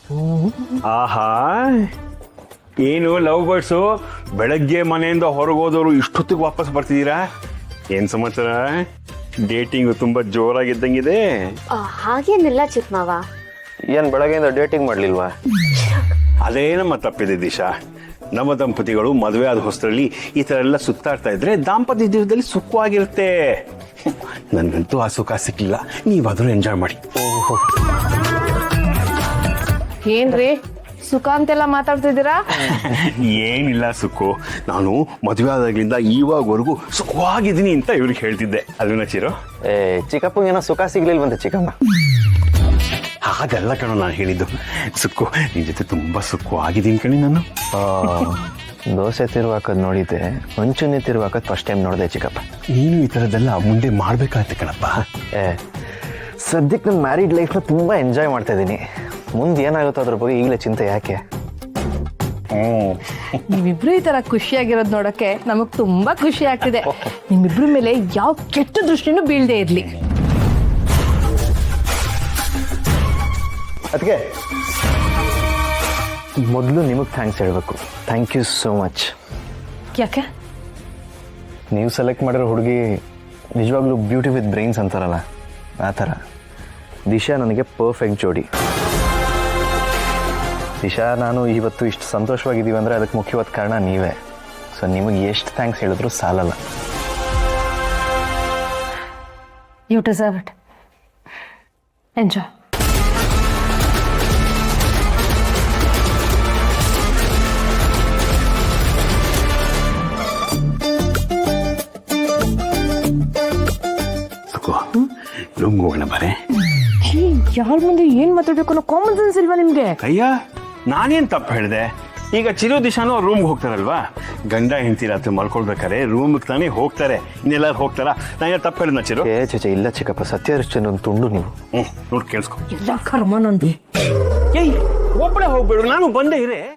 ಆಹಾ, ಏನು love birds, ಬೆಳಗ್ಗೆ ಮನೆಯಿಂದ ಹೊರಗೋದವರು ಇಷ್ಟೊತ್ತಿಗೆ ವಾಪಸ್ ಬರ್ತಿದ್ದೀರಾ? ಏನ್ ಸಮಾಚಾರ? ಡೇಟಿಂಗ್ ತುಂಬಾ ಜೋರಾಗಿದ್ದಂಗಿದೆ. ಹಾಗೇನಿಲ್ಲ ಚಿಕ್ಕ ಮಾವ. ಏನ್ ಬೆಳಗ್ಗೆಯಿಂದ ಡೇಟಿಂಗ್ ಮಾಡ್ಲಿಲ್ವಾ? ಅದೇ ನಮ್ಮ ತಪ್ಪಿದೆ ದಿಶಾ. ನಮ್ಮ ದಂಪತಿಗಳು ಮದುವೆ ಆದ ಹೊಸರಲ್ಲಿ ಈ ತರ ಎಲ್ಲ ಸುತ್ತಾಡ್ತಾ ಇದ್ರೆ ದಾಂಪತ್ಯ ಜೀವನದಲ್ಲಿ ಸುಖವಾಗಿರುತ್ತೆ. ನನ್ಗಂತೂ ಆ ಸುಖ ಸಿಕ್ಕಿಲ್ಲ, ನೀವಾದ್ರೂ ಎಂಜಾಯ್ ಮಾಡಿ. ಏನ್ರಿ ಸುಖ ಅಂತೆಲ್ಲ ಮಾತಾಡ್ತಿದ್ದೀರಾ? ಏನಿಲ್ಲ ಸುಕ್ಕು, ನಾನು ಮದುವೆ ಆದಾಗ್ಲಿಂದ ಇವಾಗವರೆಗೂ ಸುಖವಾಗಿದ್ದೀನಿ ಅಂತ ಇವ್ರಿಗೆ ಹೇಳ್ತಿದ್ದೆ. ಅದನ್ನ ಚಿರೋ, ಚಿಕ್ಕಪ್ಪ ಏನೋ ಸುಖ ಸಿಗ್ಲಿಲ್ವಂತೆ ಚಿಕ್ಕಮ್ಮ. ಹಾಗಲ್ಲ ಕಣೋ ನಾನು ಹೇಳಿದ್ದು. ಸುಕ್ಕು, ನಿನ್ ಜೊತೆ ತುಂಬಾ ಸುಖವಾಗಿದ್ದೀನಿ ಕಣಿ ನಾನು. ದೋಸೆ ತಿರುವಾಕದ್ ನೋಡಿದ್ದೆ, ಮಂಚೂನಿ ತಿರುವಾಕದ್ ಫಸ್ಟ್ ಟೈಮ್ ನೋಡಿದೆ ಚಿಕ್ಕಪ್ಪ. ನೀನು ಈ ಥರದ್ದೆಲ್ಲ ಮುಂದೆ ಮಾಡ್ಬೇಕಾಗತ್ತೆ ಕಣಪ್ಪ. ಸದ್ಯಕ್ಕೆ ನನ್ನ ಮ್ಯಾರಿಡ್ ಲೈಫ್ನ ತುಂಬಾ ಎಂಜಾಯ್ ಮಾಡ್ತಾ ಇದ್ದೀನಿ. ಮುಂದೆ ಏನಾಗುತ್ತೋ ಅದ್ರ ಬಗ್ಗೆ ಈಗಲೇ ಚಿಂತೆ ಯಾಕೆ? ನೀವಿಬ್ರು ಈ ತರ ಖುಷಿಯಾಗಿರೋದ್ ನೋಡಕ್ಕೆ ನಮಗ್ ತುಂಬಾ ಖುಷಿ ಆಗ್ತಿದೆ. ನಿಮ್ಮಿಬ್ರ ಮೇಲೆ ಯಾವ ಕೆಟ್ಟ ದೃಷ್ಟಿನೂ ಬೀಳದೆ ಇರ್ಲಿ. ಅದಕ್ಕೆ ಮೊದಲು ನಿಮಗೆ ಥ್ಯಾಂಕ್ಸ್ ಹೇಳಬೇಕು. Thank you so much. ಯಾಕೆ? ನೀವು ಸೆಲೆಕ್ಟ್ ಮಾಡಿರೋ ಹುಡುಗಿ ನಿಜವಾಗ್ಲೂ ಬ್ಯೂಟಿ ವಿತ್ ಬ್ರೈನ್ಸ್ ಅಂತಾರಲ್ಲ, ಆ ಥರ ದಿಶಾ ನನಗೆ ಪರ್ಫೆಕ್ಟ್ ಜೋಡಿ. ದಿಶಾ ನಾನು ಇವತ್ತು ಇಷ್ಟು ಸಂತೋಷವಾಗಿದ್ದೀವಿ ಅಂದರೆ ಅದಕ್ಕೆ ಮುಖ್ಯವಾದ ಕಾರಣ ನೀವೇ. ಸೊ ನಿಮಗೆ ಎಷ್ಟು ಥ್ಯಾಂಕ್ಸ್ ಹೇಳಿದ್ರು ಸಾಲಲ್ಲ. You deserve it. ಎಂಜಾಯ್. ರೂಮ್ಗೆ ಹೋಗೋಣ ಬಾರೆ. ಯಾರ ಮುಂದೆ ಏನ್ ಮಾತಾಡ್ಬೇಕು ಅನ್ನೋ ಕಾಮನ್ ಸೆನ್ಸ್ ಇಲ್ವಾ ನಿಮ್ಗೆ? ಅಯ್ಯ, ನಾನೇನ್ ತಪ್ಪು ಹೇಳಿದೆ? ಈಗ ಚಿರು ದಿಶಾನು ರೂಮ್ಗೆ ಹೋಗ್ತಾರಲ್ವಾ, ಗಂಡ ಹೆಂಡತಿ ರಾತ್ರಿ ಮಲ್ಕೊಳ್ಬೇಕಾರೆ ರೂಮ್ಗೆ ತಾನೇ ಹೋಗ್ತಾರೆ. ಇನ್ನೆಲ್ಲಾರು ಹೋಗ್ತಾರ? ನಾನು ತಪ್ಪು ಹೇಳಿದ್ನ ಚಿರು? ಚೇಚೆ ಇಲ್ಲ ಚಿಕ್ಕಪ್ಪ, ಸತ್ಯದೃಷ್ಟಿನ ಒಂದು ತುಂಡು ನೀವು. ನೋಡಿ ಕೇಳಿಸ್ಕೊ. ಎಲ್ಲ ಕರ್ಮ ನಂದು. ಏಯ್, ಒಬ್ಬಳೆ ಹೋಗ್ಬೇಡು, ನಾನು ಬಂದೇ ಇರೇ.